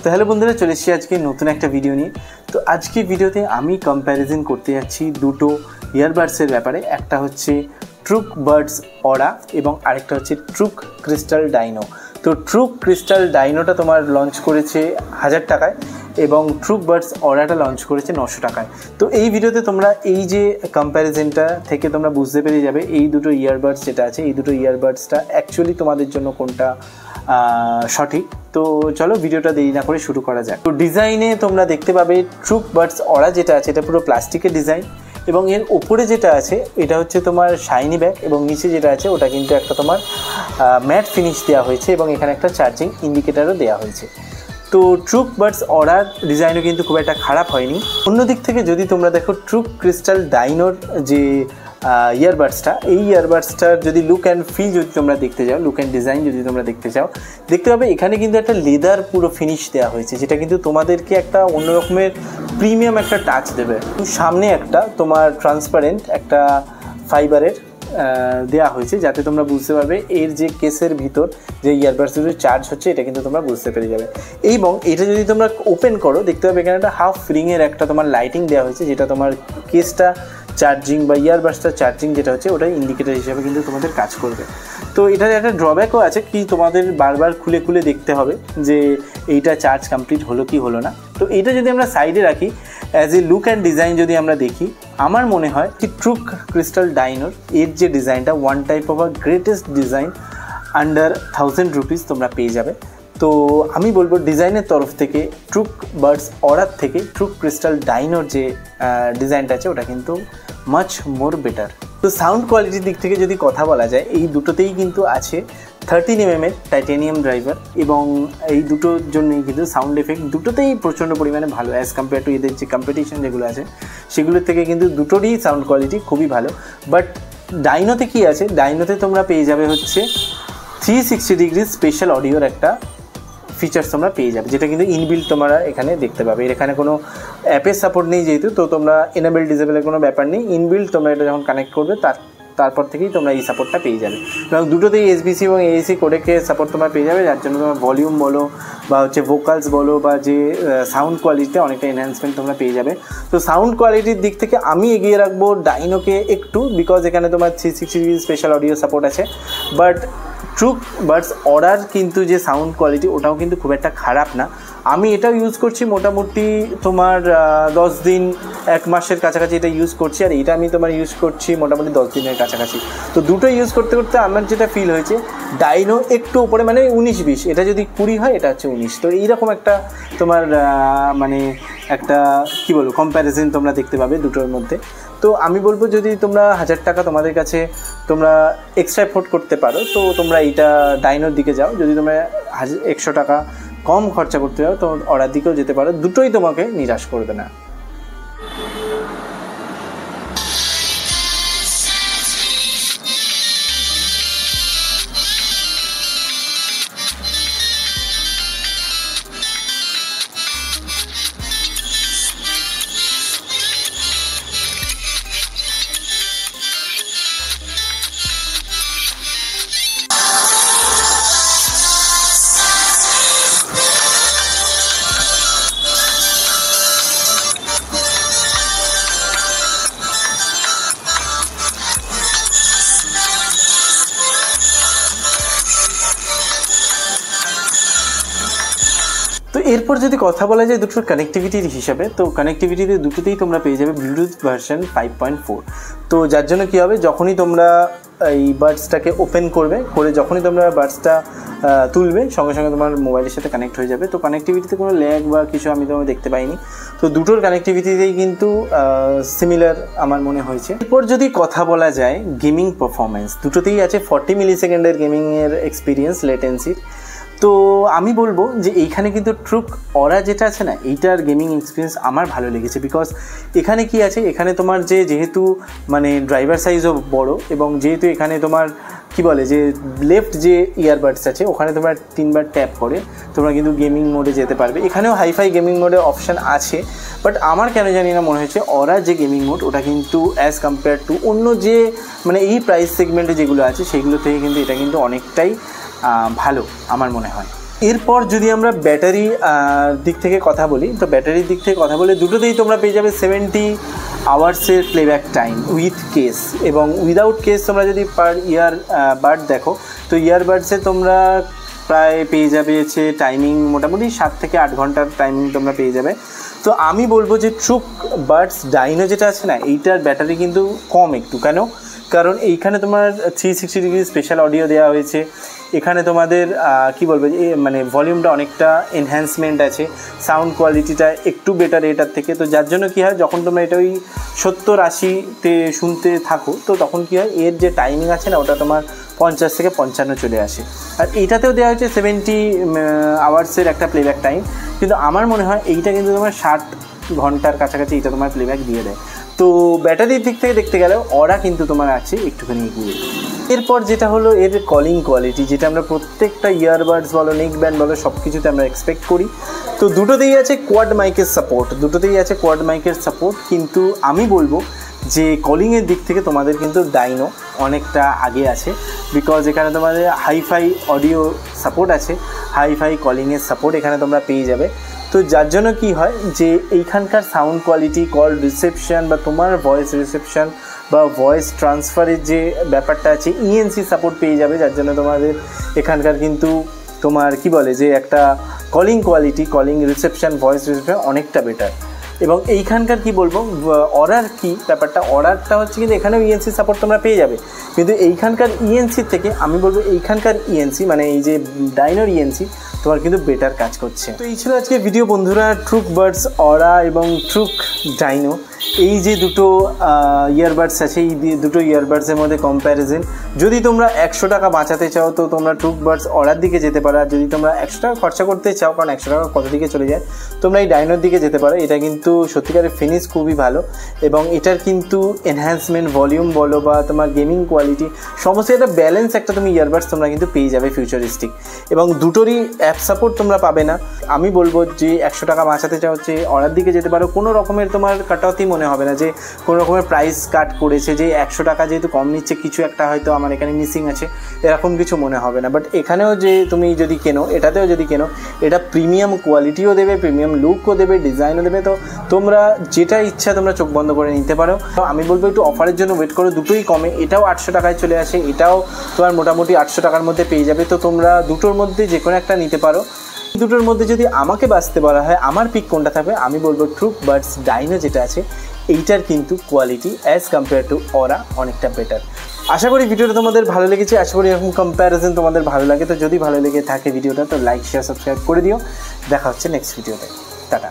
তো হ্যালো বন্ধুরা, চলে এসেছি আজকে নতুন একটা ভিডিও নিয়ে। তো আজকে ভিডিওতে আমি কম্প্যারিজন করতে যাচ্ছি দুটো ইয়ারবাডসের ব্যাপারে। একটা হচ্ছে ট্রুক বাডস অরা এবং আরেকটা হচ্ছে ট্রুক ক্রিস্টাল ডাইনো। তো ট্রুক ক্রিস্টাল ডাইনোটা তোমার লঞ্চ করেছে 1000 টাকায় এবং ট্রুক বাডস অরাটা লঞ্চ করেছে 900 টাকায়। তো এই ভিডিওতে তোমরা এই যে কম্প্যারিজনটা থেকে তোমরা বুঝতে পেরে যাবে এই দুটো ইয়ারবাডস যেটা আছে, এই দুটো ইয়ারবাডসটা অ্যাকচুয়ালি তোমাদের জন্য কোনটা সঠিক। তো চলো ভিডিওটা দেরি না করে শুরু করা যাক। তো ডিজাইনে তোমরা দেখতে পাবে ট্রুক বাডস অরা যেটা আছে এটা পুরো প্লাস্টিকের ডিজাইন এবং এর ওপরে যেটা আছে এটা হচ্ছে তোমার শাইনি ব্যাক এবং নিচে যেটা আছে ওটা কিন্তু একটা তোমার ম্যাট ফিনিশ দেওয়া হয়েছে এবং এখানে একটা চার্জিং ইন্ডিকেটারও দেওয়া হয়েছে। তো ট্রুক বাডস অরার ডিজাইনও কিন্তু খুব একটা খারাপ হয়নি। অন্যদিক থেকে যদি তোমরা দেখো ট্রুক ক্রিস্টাল ডাইনোর যে ইয়ারবাডসটা, এই ইয়ারবাডসটার যদি লুক অ্যান্ড ফিল যদি তোমরা দেখতে যাও, লুক অ্যান্ড ডিজাইন যদি তোমরা দেখতে চাও, দেখতে পাবে এখানে কিন্তু একটা লেদার পুরো ফিনিশ দেওয়া হয়েছে যেটা কিন্তু তোমাদেরকে একটা অন্য রকমের প্রিমিয়াম একটা টাচ দেবে। সামনে একটা তোমার ট্রান্সপারেন্ট একটা ফাইবারের দেওয়া হয়েছে যাতে তোমরা বুঝতে পারবে এর যে কেসের ভিতর যে ইয়ারবাডসগুলো চার্জ হচ্ছে এটা কিন্তু তোমরা বুঝতে পেরে যাবে। এবং এটা যদি তোমরা ওপেন করো দেখতে পাবে এখানে একটা হাফ রিংয়ের একটা তোমার লাইটিং দেওয়া হয়েছে যেটা তোমার কেসটা চার্জিং বা ইয়ারবাডসটা চার্জিং যেটা হচ্ছে ওটাই ইন্ডিকেটার হিসাবে কিন্তু তোমাদের কাজ করবে। তো এটার একটা ড্রব্যাকও আছে কি তোমাদের বারবার খুলে খুলে দেখতে হবে যে এইটা চার্জ কমপ্লিট হলো কি হলো না। তো এইটা যদি আমরা সাইডে রাখি, as a look and design যদি আমরা দেখি, আমার মনে হয় কি ট্রুক ক্রিস্টাল ডাইনোর এর যে ডিজাইনটা one type of a greatest design under 1000 rupees তোমরা পেয়ে যাবে। তো আমি বলবো ডিজাইনের তরফ থেকে ট্রুক বাডস অরার থেকে ট্রুক ক্রিস্টাল ডাইনোর যে ডিজাইনটা আছে ওটা কিন্তু মাচ মোর বেটার। তো সাউন্ড কোয়ালিটির দিক থেকে যদি কথা বলা যায়, এই দুটোতেই কিন্তু আছে 13mm এর টাইটেনিয়াম ড্রাইভার এবং এই দুটোর জন্যই কিন্তু সাউন্ড এফেক্ট দুটোতেই প্রচণ্ড পরিমাণে ভালো অ্যাজ কম্পেয়ার টু এদের যে কম্পিটিশন যেগুলো আছে সেগুলোর থেকে কিন্তু দুটোরই সাউন্ড কোয়ালিটি খুবই ভালো। বাট ডাইনোতে কি আছে, ডাইনোতে তোমরা পেয়ে যাবে হচ্ছে 360 ডিগ্রি স্পেশাল অডিওর একটা ফিচার্স তোমরা পেয়ে যাবে যেটা কিন্তু ইনবিল্ট তোমরা এখানে দেখতে পাবে। এখানে কোনো অ্যাপের সাপোর্ট নেই যেহেতু, তো তোমরা এনেবল ডিসেবলের কোনো ব্যাপার নেই। ইনবিল্ট তোমরা এটা যখন কানেক্ট করবে তারপর থেকেই তোমরা এই সাপোর্টটা পেয়ে যাবে এবং দুটোতেই এসবিসি এবং এএসি কোডেকে সাপোর্ট তোমরা পেয়ে যাবে, যার জন্য তোমার ভলিউম বলো বা হচ্ছে ভোকালস বলো বা যে সাউন্ড কোয়ালিটিতে অনেকটা এনহ্যান্সমেন্ট তোমরা পেয়ে যাবে। তো সাউন্ড কোয়ালিটির দিক থেকে আমি এগিয়ে রাখবো ডাইনোকে একটু, বিকজ এখানে তোমার 360 ডিগ্রি স্পেশাল অডিও সাপোর্ট আছে। বাট ট্রুক বাডস অরার কিন্তু যে সাউন্ড কোয়ালিটি ওটাও কিন্তু খুব একটা খারাপ না। আমি এটাও ইউজ করছি মোটামুটি তোমার 10 দিন 1 মাসের কাছাকাছি এটা ইউজ করছি, আর এটা আমি তোমার ইউজ করছি মোটামুটি 10 দিনের কাছাকাছি। তো দুটো ইউজ করতে করতে আমার যেটা ফিল হয়েছে ডাইনো একটু উপরে, মানে 19-20, এটা যদি 20 হয় এটা হচ্ছে 19। তো এইরকম একটা তোমার মানে একটা কী বলবো কম্প্যারিজন তোমরা দেখতে পাবে দুটোর মধ্যে। তো আমি বলবো যদি তোমরা 1000 টাকা তোমাদের কাছে তোমরা এক্সট্রা এফোর্ড করতে পারো তো তোমরা এইটা ডাইনোর দিকে যাও। যদি তোমরা 100 টাকা কম খরচা করতে যাও তো অরার দিকেও যেতে পারো, দুটোই তোমাকে নিরাশ করবে না। তো এরপর যদি কথা বলা যায় দুটোর কানেক্টিভিটির হিসাবে, তো কানেক্টিভিটিতে দুটোতেই তোমরা পেয়ে যাবে ব্লুটুথ ভার্সন 5.4। তো যার জন্য কী হবে, যখনই তোমরা এই বাডসটাকে ওপেন করবে করে যখনই তোমরা বাডসটা তুলবে সঙ্গে সঙ্গে তোমার মোবাইলের সাথে কানেক্ট হয়ে যাবে। তো কানেক্টিভিটিতে কোনো ল্যাগ বা কিছু আমি তোমার দেখতে পাইনি। তো দুটোর কানেক্টিভিটিতেই কিন্তু সিমিলার আমার মনে হয়েছে। এরপর যদি কথা বলা যায় গেমিং পারফরমেন্স, দুটোতেই আছে 40 মিলিসেকেন্ডের গেমিংয়ের এক্সপিরিয়েন্স লেটেন্সির। তো আমি বলবো যে এইখানে কিন্তু ট্রুক অরা যেটা আছে না এইটার গেমিং এক্সপিরিয়েন্স আমার ভালো লেগেছে, বিকজ এখানে কি আছে, এখানে তোমার যেহেতু মানে ড্রাইভার সাইজও বড় এবং যেহেতু এখানে তোমার কি বলে যে লেফট যে ইয়ারবাডস আছে ওখানে তোমরা 3বার ট্যাপ করে তোমরা কিন্তু গেমিং মোডে যেতে পারবে। এখানেও হাইফাই গেমিং মোডে অপশান আছে, বাট আমার কেন জানি না মনে হয়েছে অরা যে গেমিং মোড ওটা কিন্তু অ্যাজ কম্পেয়ার টু অন্য যে মানে এই প্রাইস সেগমেন্টে যেগুলো আছে সেগুলো থেকে কিন্তু এটা কিন্তু অনেকটাই ভালো আমার মনে হয়। এরপর যদি আমরা ব্যাটারি দিক থেকে কথা বলি, তো ব্যাটারির দিক থেকে কথা বলে দুটোতেই তোমরা পেয়ে যাবে 70 আওয়ার্সের প্লেব্যাক টাইম উইথ কেস, এবং উইদাউট কেস তোমরা যদি পার ইয়ার বাড দেখো তো ইয়ারবাডসে তোমরা প্রায় পেয়ে যাবে হচ্ছে টাইমিং মোটামুটি 7 থেকে 8 ঘন্টার টাইমিং তোমরা পেয়ে যাবে। তো আমি বলবো যে ট্রুক বাডস ডাইনো যেটা আছে না, এইটার ব্যাটারি কিন্তু কম একটু। কেন? কারণ এইখানে তোমার 360 ডিগ্রি স্পেশাল অডিও দেওয়া হয়েছে, এখানে তোমাদের কি বলবো মানে ভলিউমটা অনেকটা এনহ্যান্সমেন্ট আছে, সাউন্ড কোয়ালিটিটা একটু বেটার এটার থেকে। তো যার জন্য কী হয়, যখন তোমরা এটা ওই 70-80-তে শুনতে থাকো তো তখন কী হয়, এর যে টাইমিং আছে না ওটা তোমার 50 থেকে 55 চলে আসে। আর এইটাতেও দেওয়া হয়েছে 70 আওয়ার্সের একটা প্লেব্যাক টাইম, কিন্তু আমার মনে হয় এইটা কিন্তু তোমার 60 ঘন্টার কাছাকাছি এটা তোমার প্লেব্যাক দিয়ে দেয়। তো ব্যাটারির দিক থেকে দেখতে গেলেও ওরা কিন্তু তোমার আছে একটুখানি এগিয়ে। এরপর যেটা হলো এর কলিং কোয়ালিটি, যেটা আমরা প্রত্যেকটা ইয়ারবাডস বলো নেক ব্যান্ড বলো সব কিছুতে আমরা এক্সপেক্ট করি। তো দুটোতেই আছে কোয়াড মাইকের সাপোর্ট, কিন্তু আমি বলবো যে কলিংয়ের দিক থেকে তোমাদের কিন্তু ডাইনো অনেকটা আগে আছে, বিকজ এখানে তোমাদের হাইফাই অডিও সাপোর্ট আছে, হাইফাই কলিংয়ের সাপোর্ট এখানে তোমরা পেয়ে যাবে। তো যার জন্য কি হয় যে এইখানকার সাউন্ড কোয়ালিটি, কল রিসেপশন বা তোমার ভয়েস রিসেপশন বা ভয়েস ট্রান্সফারের যে ব্যাপারটা আছে, ইএনসি সাপোর্ট পেয়ে যাবে, যার জন্য তোমাদের এখানকার কিন্তু তোমার কি বলে যে একটা calling quality, calling reception, voice reception অনেকটা বেটার। এবং এইখানকার কি বলবো অর্ডার কি ব্যাপারটা, অর্ডারটা হচ্ছে কিন্তু এখানেও ইএনসি সাপোর্ট তোমরা পেয়ে যাবে, কিন্তু এইখানকার ইএনসির থেকে আমি বলবো এইখানকার ইএনসি মানে এই যে ডাইনোর ইএনসি তোমার কিন্তু বেটার কাজ করছে। তো এই ছিল আজকে ভিডিও বন্ধুরা, ট্রুক বাডস অরা এবং ট্রুক ডাইনো এই যে দুটো ইয়ারবাডস আছে, এই দুটো ইয়ারবাডসের মধ্যে কম্প্যারিজন। যদি তোমরা 100 টাকা বাঁচাতে চাও তো তোমরা ট্রুক বাডস অরার দিকে যেতে পারো, আর যদি তোমরা 100 টাকা খরচা করতে চাও, কারণ 100 টাকা কত দিকে চলে যায়, তোমরা এই ডাইনোর দিকে যেতে পারো। এটা কিন্তু সত্যিকারের ফিনিশ খুবই ভালো, এবং এটার কিন্তু এনহ্যান্সমেন্ট, ভলিউম বলো বা তোমার গেমিং কোয়ালিটি সমস্ত একটা ব্যালেন্স একটা তুমি ইয়ারবাডস তোমরা কিন্তু পেয়ে যাবে ফিউচারিস্টিক, এবং দুটোরই অ্যাপ সাপোর্ট তোমরা পাবে না। আমি বলবো যে 100 টাকা বাঁচাতে চাও হচ্ছে অরার দিকে যেতে পারো, কোনো রকমের তোমার কাটআউটই মনে হবে না যে কোনো রকমের প্রাইস কাট করেছে, যে 100 টাকা যেহেতু কম নিচ্ছে কিছু একটা হয়তো আমার এখানে মিসিং আছে, এরকম কিছু মনে হবে না। বাট এখানেও যে তুমি যদি কেনো, এটাতেও যদি কেনো, এটা প্রিমিয়াম কোয়ালিটিও দেবে, প্রিমিয়াম লুকও দেবে, ডিজাইনও দেবে। তো তোমরা যেটা ইচ্ছা তোমরা চোখ বন্ধ করে নিতে পারো। তো আমি বলবো একটু অফারের জন্য ওয়েট করো, দুটোই কমে, এটাও 800 টাকায় চলে আসে, এটাও তোমার মোটামুটি 800 টাকার মধ্যে পেয়ে যাবে। তো তোমরা দুটোর মধ্যে যে কোনো একটা নিতে পারো। দুটোর মধ্যে যদি আমাকে বাঁচতে বলা হয় আমার পিক কোনটা থাকবে, আমি বলবো ট্রুক বাডস ডাইনো যেটা আছে এইটার কিন্তু কোয়ালিটি অ্যাজ কম্পেয়ার টু অরা অনেকটা বেটার। আশা করি ভিডিওটা তোমাদের ভালো লেগেছে, আশা করি এরকম কম্প্যারিজন তোমাদের ভালো লাগে। তো যদি ভালো লেগে থাকে ভিডিওটা তো লাইক, শেয়ার, সাবস্ক্রাইব করে দিও। দেখা হচ্ছে নেক্সট ভিডিওতে। টাটা।